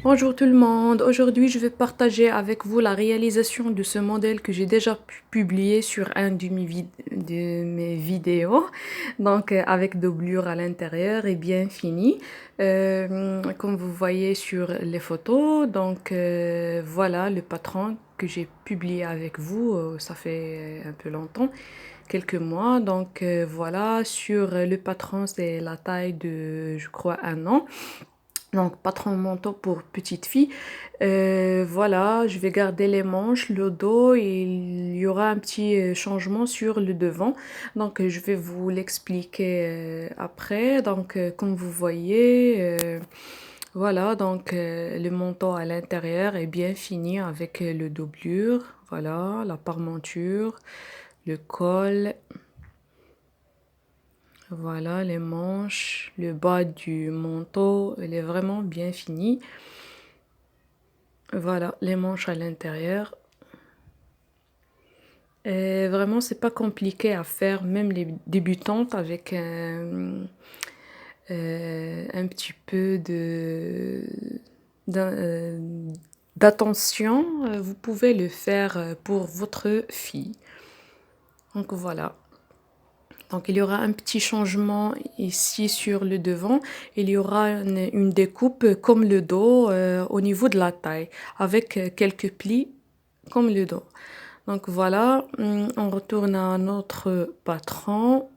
Bonjour tout le monde, aujourd'hui je vais partager avec vous la réalisation de ce modèle que j'ai déjà publié sur un de mes vidéos, donc avec doublure à l'intérieur et bien fini, comme vous voyez sur les photos. Donc voilà le patron que j'ai publié avec vous, ça fait un peu longtemps, quelques mois. Donc voilà, sur le patron c'est la taille de je crois 1 an. Donc, patron manteau pour petite fille. Voilà, je vais garder les manches, le dos et il y aura un petit changement sur le devant. Donc, je vais vous l'expliquer après. Donc, comme vous voyez, voilà, donc le manteau à l'intérieur est bien fini avec le doublure. Voilà, la parmenture, le col. Voilà, les manches, le bas du manteau, il est vraiment bien fini. Voilà, les manches à l'intérieur. Et vraiment, c'est pas compliqué à faire, même les débutantes avec un petit peu d'in- euh, d'attention, vous pouvez le faire pour votre fille. Donc voilà. Donc il y aura un petit changement ici sur le devant. Il y aura une découpe comme le dos au niveau de la taille, avec quelques plis comme le dos. Donc voilà, on retourne à notre patron.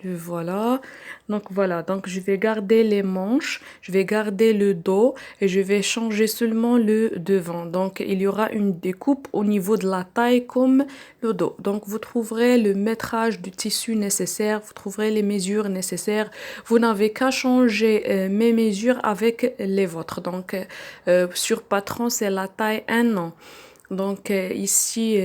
Le voilà. Donc voilà, donc je vais garder les manches, je vais garder le dos et je vais changer seulement le devant. Donc il y aura une découpe au niveau de la taille comme le dos. Donc vous trouverez le métrage du tissu nécessaire, vous trouverez les mesures nécessaires. Vous n'avez qu'à changer mes mesures avec les vôtres. Donc sur patron, c'est la taille 1 an. Donc ici,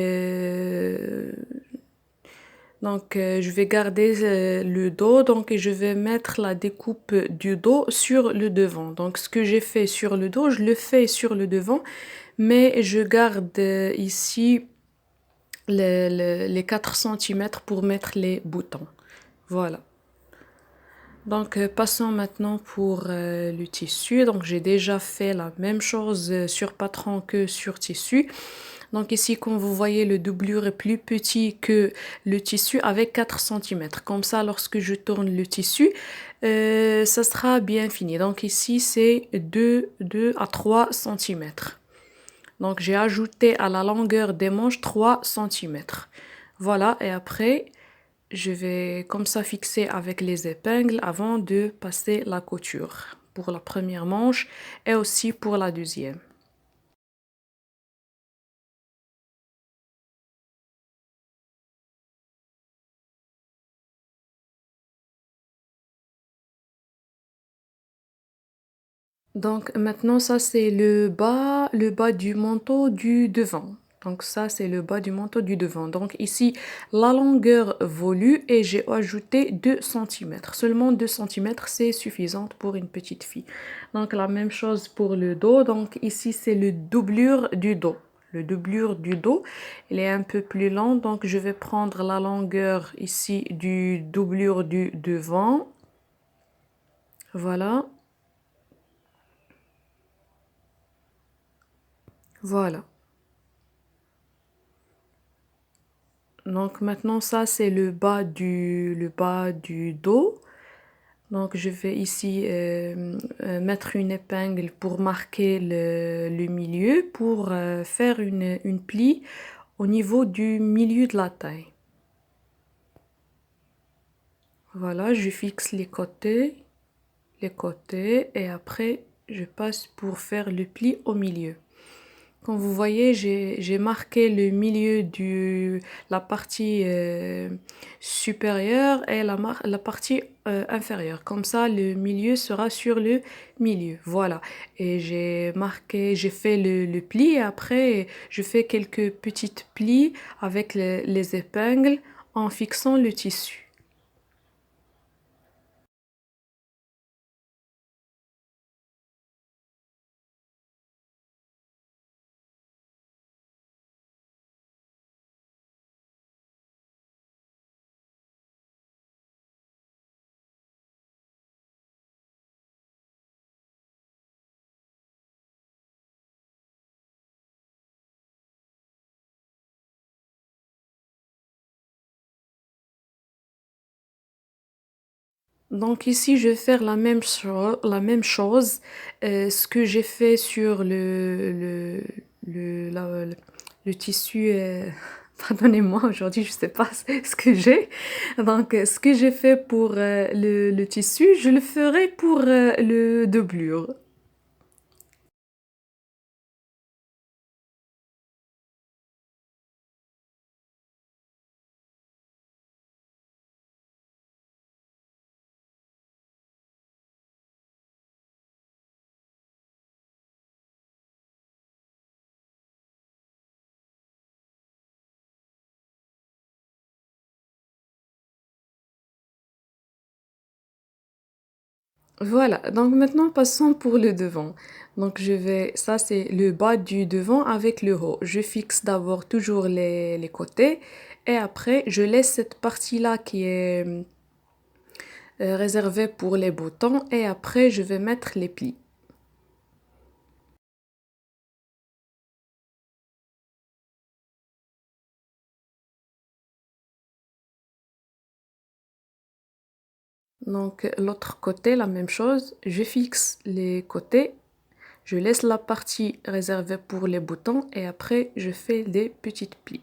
je vais garder le dos, donc et je vais mettre la découpe du dos sur le devant. Donc ce que j'ai fait sur le dos, je le fais sur le devant, mais je garde ici les 4 centimètres pour mettre les boutons. Voilà. Donc passons maintenant pour le tissu. Donc j'ai déjà fait la même chose sur patron que sur tissu. Donc ici, comme vous voyez, le doublure est plus petit que le tissu avec 4 centimètres. Comme ça, lorsque je tourne le tissu, ça sera bien fini. Donc ici, c'est 2 à 3 centimètres. Donc j'ai ajouté à la longueur des manches 3 centimètres. Voilà, et après, je vais comme ça fixer avec les épingles avant de passer la couture pour la première manche et aussi pour la deuxième. Donc maintenant, ça c'est le bas du manteau du devant. Donc ça c'est le bas du manteau du devant. Donc ici, la longueur voulue et j'ai ajouté 2 centimètres. Seulement 2 centimètres, c'est suffisant pour une petite fille. Donc la même chose pour le dos. Donc ici c'est le doublure du dos. Le doublure du dos, il est un peu plus long. Donc je vais prendre la longueur ici du doublure du devant. Voilà. Voilà. Donc maintenant, ça, c'est le bas du dos. Donc je vais ici mettre une épingle pour marquer le milieu, pour faire une plie au niveau du milieu de la taille. Voilà, je fixe les côtés et après je passe pour faire le pli au milieu. Comme vous voyez, j'ai marqué le milieu la partie supérieure et la partie inférieure. Comme ça, le milieu sera sur le milieu. Voilà. Et j'ai fait le pli et après, je fais quelques petites plis avec les épingles en fixant le tissu. Donc ici, je vais faire la même chose, ce que j'ai fait sur le, la- le, le tissu. Pardonnez-moi, aujourd'hui, je sais pas ce que j'ai. Donc, ce que j'ai fait pour le tissu, je le ferai pour le doublure. Voilà, donc maintenant passons pour le devant. Donc ça c'est le bas du devant avec le haut. Je fixe d'abord toujours les côtés et après je laisse cette partie-là qui est réservée pour les boutons et après je vais mettre les plis. Donc l'autre côté, la même chose, je fixe les côtés, je laisse la partie réservée pour les boutons et après je fais des petites plis.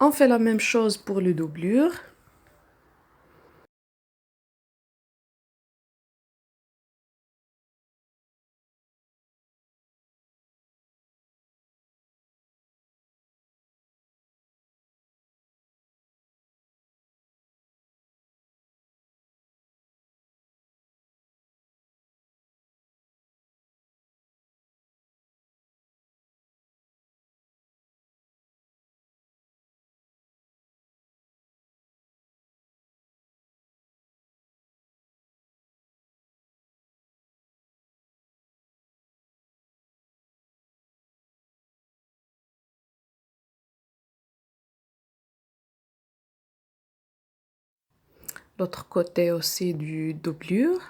On fait la même chose pour le doublure. L'autre côté aussi du doublure.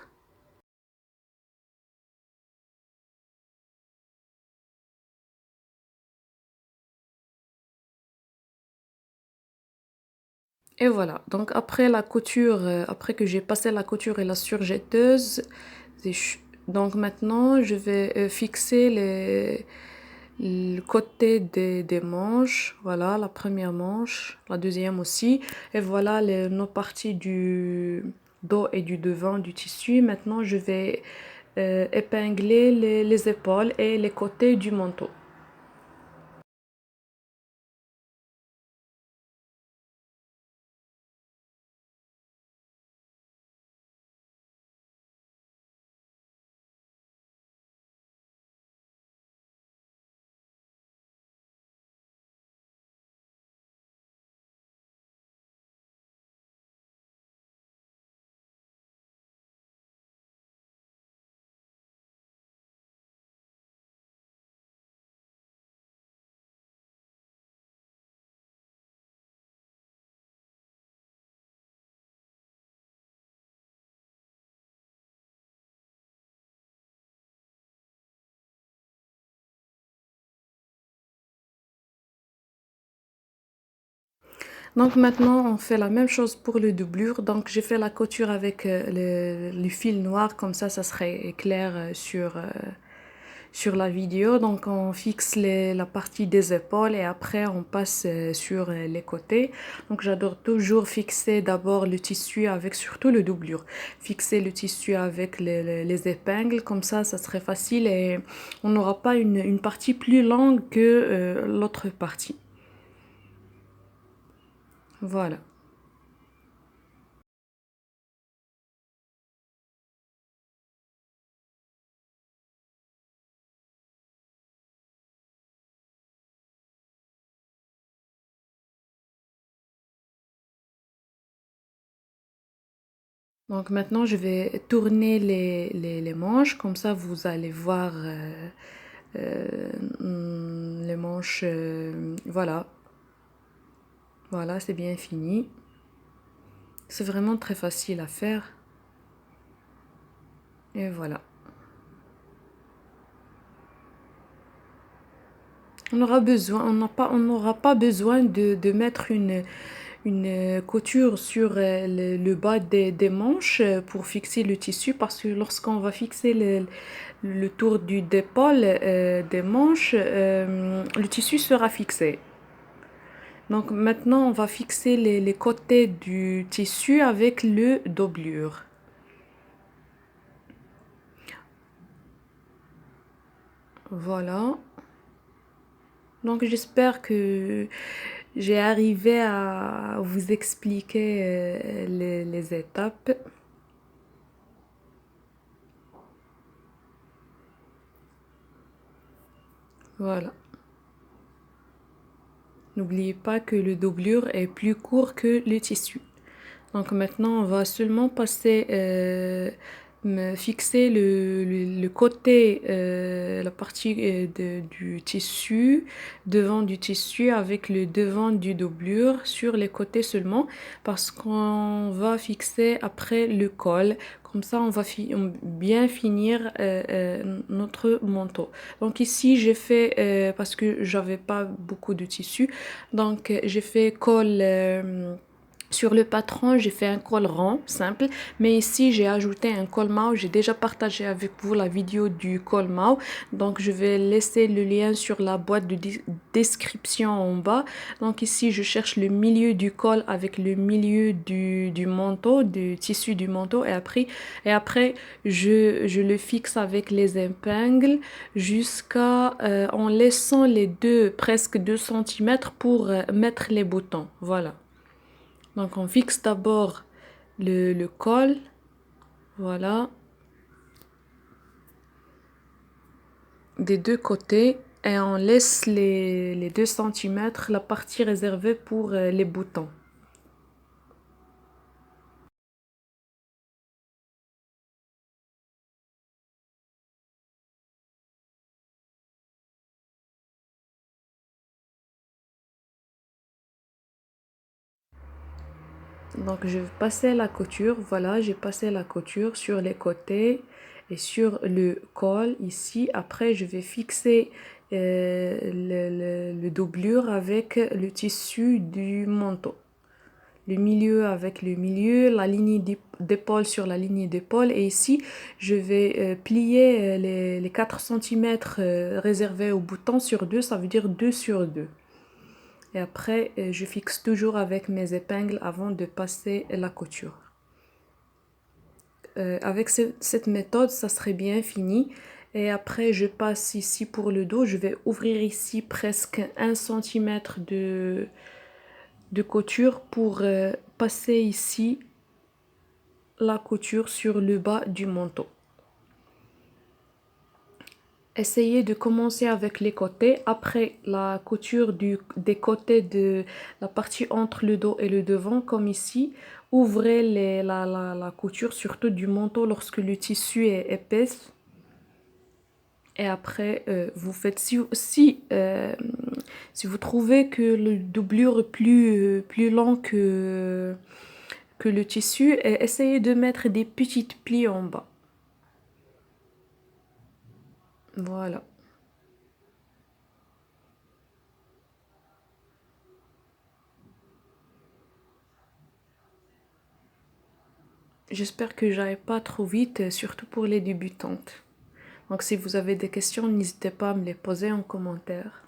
Et voilà. Donc après la couture, après que j'ai passé la couture et la surjetteuse, donc maintenant je vais fixer le côté des manches. Voilà, la première manche, la deuxième aussi. Et voilà nos parties du dos et du devant du tissu. Maintenant je vais épingler les épaules et les côtés du manteau. Donc maintenant, on fait la même chose pour le doublure. Donc j'ai fait la couture avec le fil noir, comme ça serait clair sur la vidéo. Donc on fixe la partie des épaules et après on passe sur les côtés. Donc j'adore toujours fixer d'abord le tissu avec surtout le doublure. Fixer le tissu avec les épingles, comme ça serait facile et on n'aura pas une partie plus longue que l'autre partie. Voilà. Donc maintenant, je vais tourner les manches, comme ça vous allez voir les manches, voilà. Voilà, c'est bien fini. C'est vraiment très facile à faire. Et voilà. On n'aura pas besoin de mettre une couture sur le bas des manches pour fixer le tissu parce que lorsqu'on va fixer le tour d'épaule des manches, le tissu sera fixé. Donc maintenant, on va fixer les côtés du tissu avec le doublure. Voilà. Donc j'espère que j'ai arrivé à vous expliquer les étapes. Voilà. N'oubliez pas que le doublure est plus court que le tissu. Donc maintenant, on va seulement passer, me fixer le côté, la partie du tissu, devant du tissu avec le devant du doublure sur les côtés seulement parce qu'on va fixer après le col. Comme ça, on va bien finir notre manteau. Donc ici, j'ai fait, parce que j'avais pas beaucoup de tissu, donc j'ai fait col... sur le patron, j'ai fait un col rond, simple, mais ici j'ai ajouté un col Mao. J'ai déjà partagé avec vous la vidéo du col Mao, donc je vais laisser le lien sur la boîte de description en bas. Donc ici je cherche le milieu du col avec le milieu du manteau, du tissu du manteau, et après je le fixe avec les épingles jusqu'à en laissant les deux, presque 2 centimètres pour mettre les boutons. Voilà. Donc on fixe d'abord le col, voilà, des deux côtés et on laisse les 2 centimètres, la partie réservée pour les boutons. Donc je vais passer la couture, voilà, j'ai passé la couture sur les côtés et sur le col ici. Après je vais fixer le doublure avec le tissu du manteau. Le milieu avec le milieu, la ligne d'épaule sur la ligne d'épaule. Et ici, je vais plier les 4 centimètres réservés au bouton sur 2, ça veut dire 2 sur 2. Et après, je fixe toujours avec mes épingles avant de passer la couture. Avec cette méthode, ça serait bien fini. Et après, je passe ici pour le dos. Je vais ouvrir ici presque 1 centimètre de couture pour passer ici la couture sur le bas du manteau. Essayez de commencer avec les côtés. Après la couture des côtés de la partie entre le dos et le devant, comme ici, ouvrez la couture surtout du manteau lorsque le tissu est épais. Et après, vous faites si vous trouvez que le doublure est plus long que le tissu, essayez de mettre des petites plis en bas. Voilà. J'espère que j'arrive pas trop vite, surtout pour les débutantes. Donc si vous avez des questions, n'hésitez pas à me les poser en commentaire.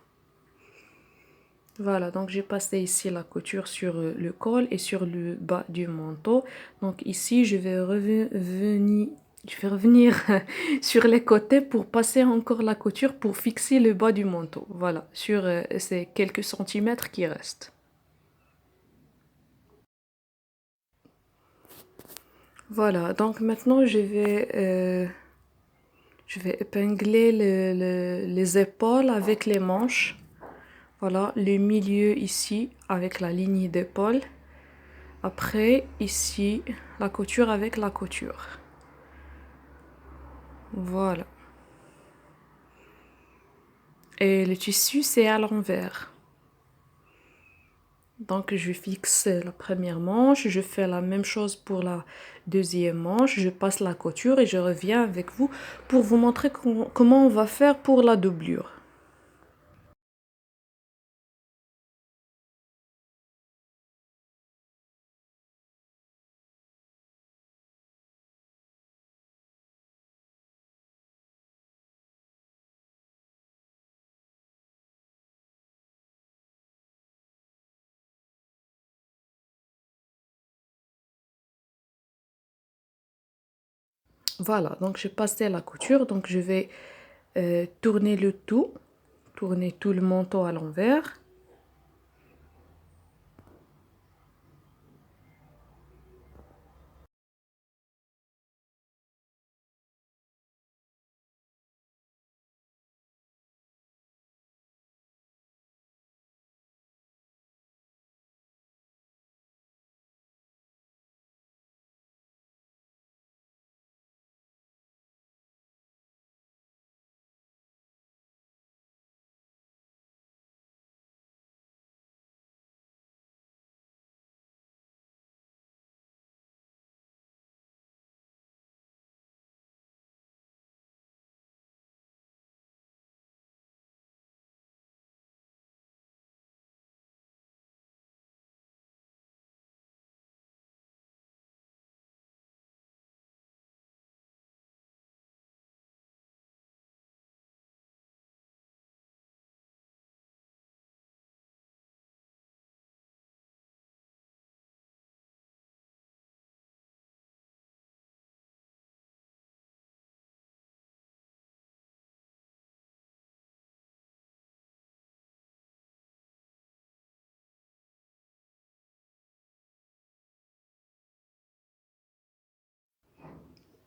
Voilà, donc j'ai passé ici la couture sur le col et sur le bas du manteau. Donc ici, je vais revenir sur les côtés pour passer encore la couture pour fixer le bas du manteau. Voilà, sur ces quelques centimètres qui restent. Voilà, donc maintenant je vais épingler les épaules avec les manches. Voilà, le milieu ici avec la ligne d'épaule. Après, ici, la couture avec la couture. Voilà. Et le tissu, c'est à l'envers. Donc, je fixe la première manche, je fais la même chose pour la deuxième manche, je passe la couture et je reviens avec vous pour vous montrer comment on va faire pour la doublure. Voilà, donc j'ai passé la couture, donc je vais tourner le tout, tourner tout le manteau à l'envers.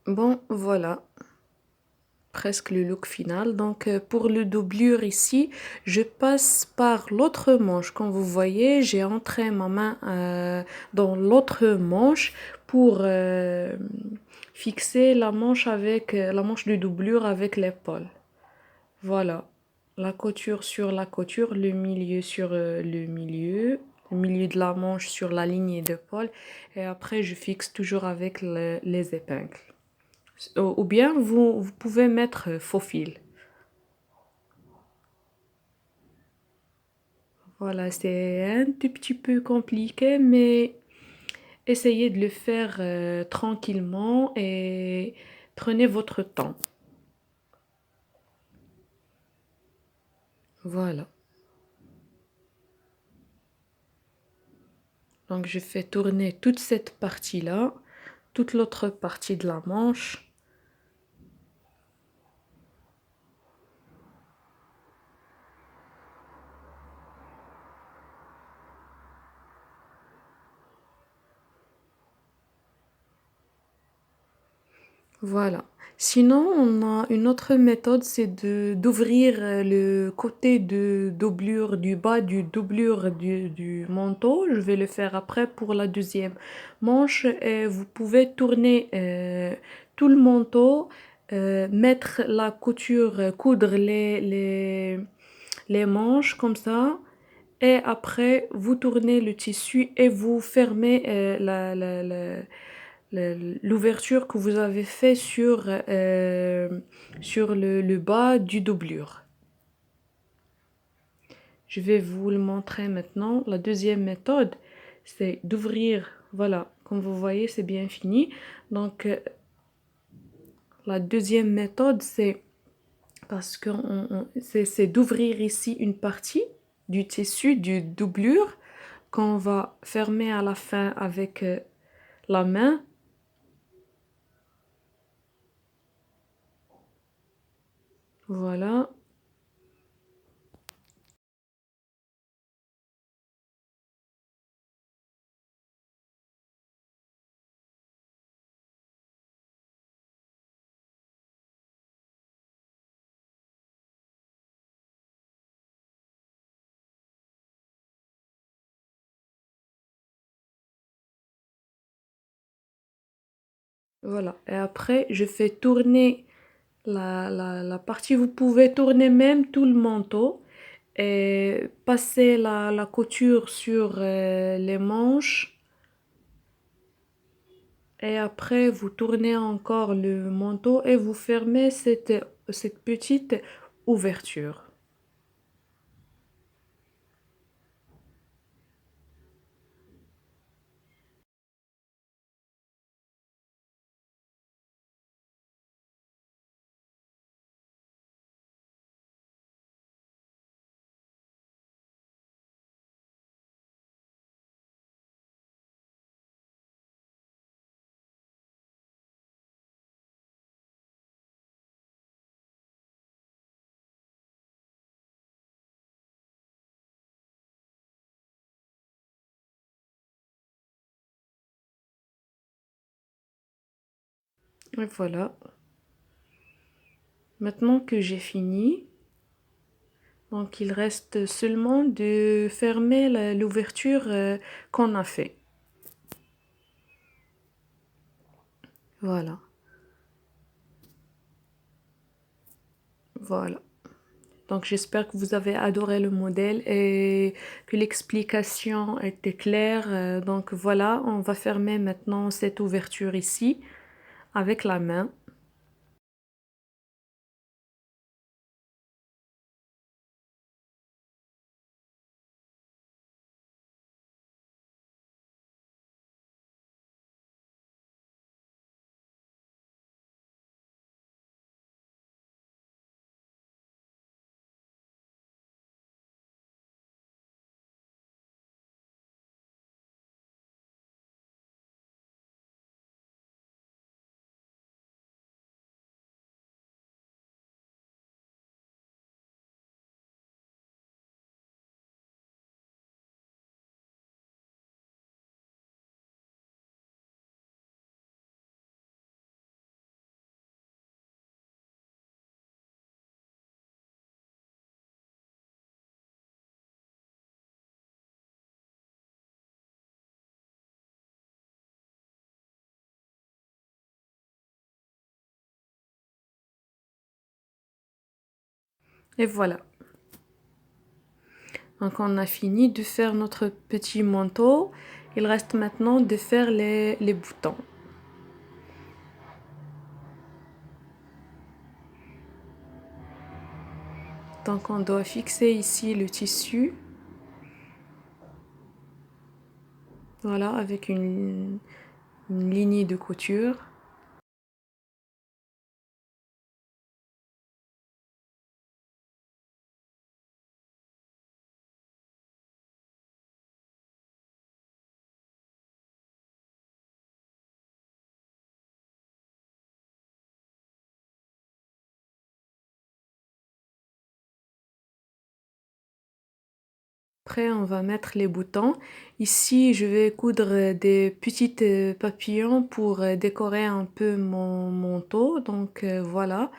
Bon, voilà, presque le look final. Donc pour le doublure ici, je passe par l'autre manche. Comme vous voyez, j'ai entré ma main dans l'autre manche pour fixer la manche avec la manche de doublure avec l'épaule. Voilà, la couture sur la couture, le milieu sur le milieu de la manche sur la ligne d'épaule et après je fixe toujours avec les épingles. Ou bien vous pouvez mettre faux fil. Voilà, c'est un tout petit peu compliqué, mais essayez de le faire tranquillement et prenez votre temps. Voilà. Donc je fais tourner toute cette partie-là, toute l'autre partie de la manche. Voilà. Sinon, on a une autre méthode, c'est d'ouvrir le côté de doublure du bas du doublure du manteau. Je vais le faire après pour la deuxième manche. Et vous pouvez tourner tout le manteau, mettre la couture, coudre les manches comme ça. Et après, vous tournez le tissu et vous fermez l'ouverture que vous avez fait sur le bas du doublure. Je vais vous le montrer maintenant. La deuxième méthode, c'est d'ouvrir, voilà, comme vous voyez, c'est bien fini. Donc, la deuxième méthode, c'est parce que c'est d'ouvrir ici une partie du tissu, du doublure, qu'on va fermer à la fin avec la main. Voilà. Voilà. Et après, je fais tourner la partie. Vous pouvez tourner même tout le manteau. et passez la couture sur les manches et après vous tournez encore le manteau et vous fermez cette petite ouverture. Et voilà. Maintenant que j'ai fini, donc il reste seulement de fermer l'ouverture qu'on a fait. Voilà, voilà. Donc j'espère que vous avez adoré le modèle et que l'explication était claire. Donc voilà, on va fermer maintenant cette ouverture ici avec la main. Et voilà. Donc on a fini de faire notre petit manteau. Il reste maintenant de faire les boutons. Donc on doit fixer ici le tissu. Voilà, avec une ligne de couture. Après, on va mettre les boutons. Ici, je vais coudre des petites papillons pour décorer un peu mon manteau. Donc voilà,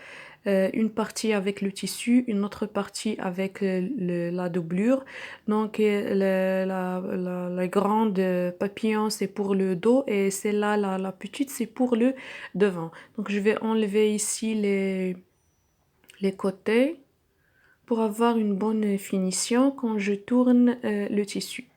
une partie avec le tissu, une autre partie avec la doublure. Donc la grande papillon, c'est pour le dos et celle-là, la petite, c'est pour le devant. Donc je vais enlever ici les côtés pour avoir une bonne finition quand je tourne le tissu.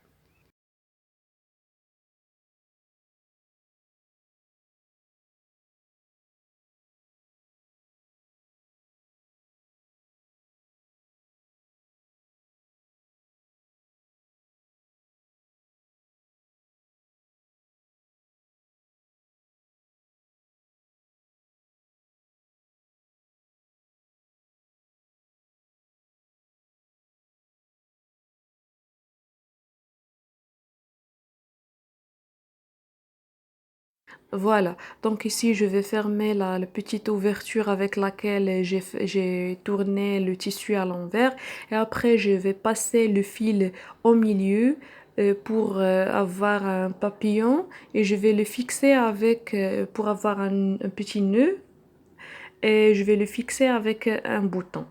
Voilà, donc ici je vais fermer la petite ouverture avec laquelle j'ai tourné le tissu à l'envers et après je vais passer le fil au milieu pour avoir un papillon et je vais le fixer avec pour avoir un petit nœud et je vais le fixer avec un bouton.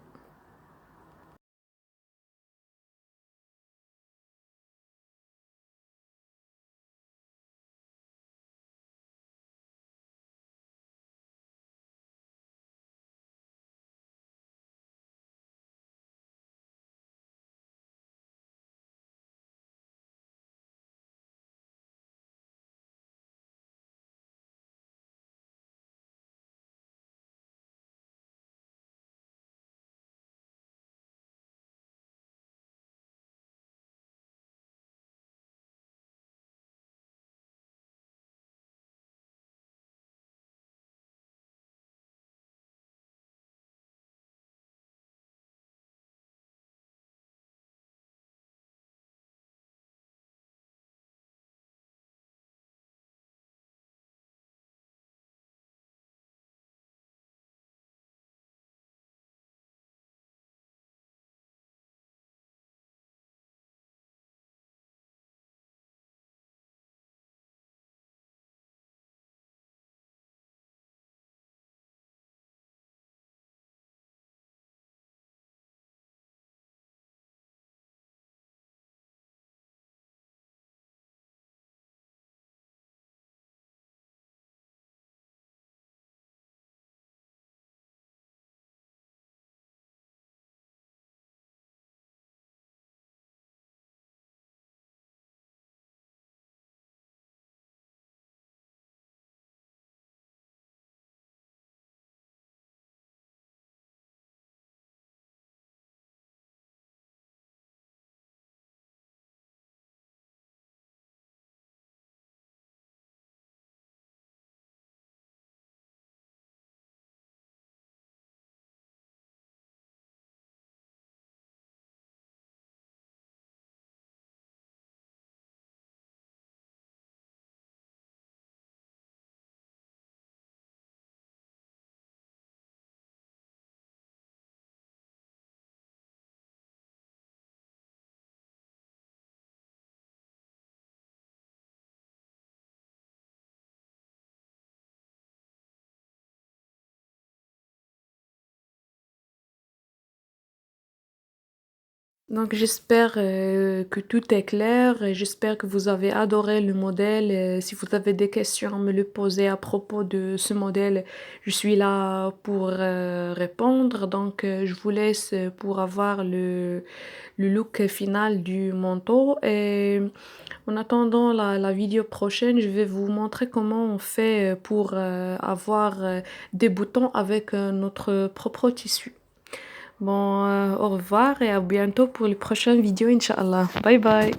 Donc j'espère que tout est clair et j'espère que vous avez adoré le modèle. Si vous avez des questions à me le poser à propos de ce modèle, je suis là pour répondre. Donc je vous laisse pour avoir le look final du manteau. Et en attendant la vidéo prochaine, je vais vous montrer comment on fait pour avoir des boutons avec notre propre tissu. Bon, au revoir et à bientôt pour les prochaines vidéos, Inch'Allah. Bye bye.